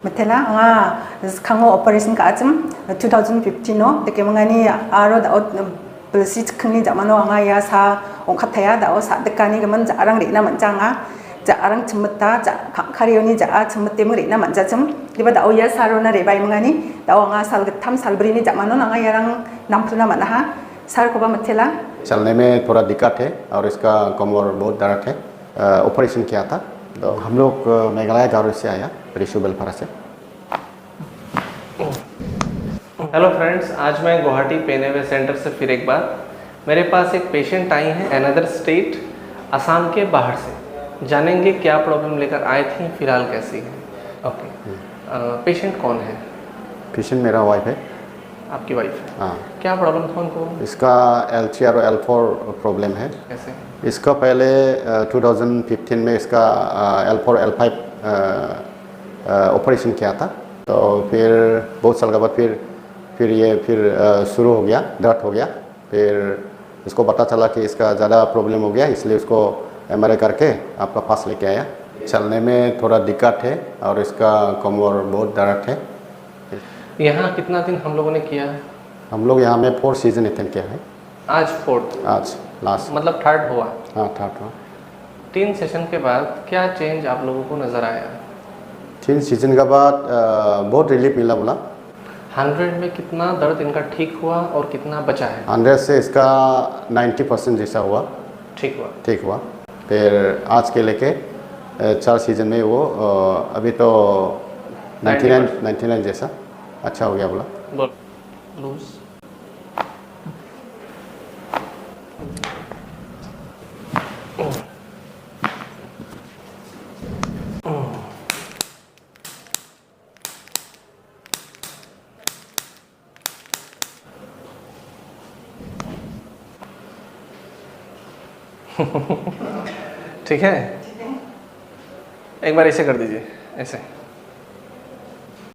Matela nga kango operation ka achim 2015 no de kemangani aro da belsit khni jamano nga ya sa ongkhathaya da o sa dekani gaman jarang rena manjanga jarang chimta ja kharioni ja chimte mu rena manjachim liba da o ya sarona re bai mangani da o nga sal tham salbrini jamano nga yarang namphuna manaha sir को मथेला चलने में थोड़ा दिक्कत है और इसका कमर बहुत दर्द है। ऑपरेशन किया था तो हम लोग मेघालय गाँव से आया रिशु बेलफारा से। हेलो फ्रेंड्स, आज मैं गुवाहाटी पेन अवे सेंटर से फिर एक बार मेरे पास एक पेशेंट आई हैं अनदर स्टेट असम के बाहर से। जानेंगे क्या प्रॉब्लम लेकर आए थी, फिलहाल कैसी है। ओके, पेशेंट कौन है? पेशेंट मेरा वाइफ है। आपकी वाइफ है? हाँ। क्या प्रॉब्लम था उनको? इसका L3 और L4 प्रॉब्लम है। कैसे? इसका पहले 2015 में इसका L4 L5 ऑपरेशन किया था, तो फिर बहुत साल के बाद फिर शुरू हो गया, दर्द हो गया। फिर इसको पता चला कि इसका ज़्यादा प्रॉब्लम हो गया, इसलिए उसको MRI करके आपका पास लेके आया। चलने में थोड़ा दिक्कत है और इसका कमर बहुत दर्द है। यहाँ कितना दिन हम लोगों ने किया है? हम लोग यहाँ में 4 सीजन अटेंड किया है। आज 4th? आज लास्ट, मतलब 3rd हुआ? हाँ 3rd हुआ। 3 सेशन के बाद क्या चेंज आप लोगों को नज़र आया? 3 सीजन के बाद बहुत रिलीफ मिला बोला। 100 में कितना दर्द इनका ठीक हुआ और कितना बचा है? 100 से इसका 90% जैसा हुआ, ठीक हुआ। फिर आज के लेके 4 सीजन में वो अभी तो 99 जैसा अच्छा हो गया बोला। बोल लूज। ठीक है, एक बार ऐसे कर दीजिए, ऐसे।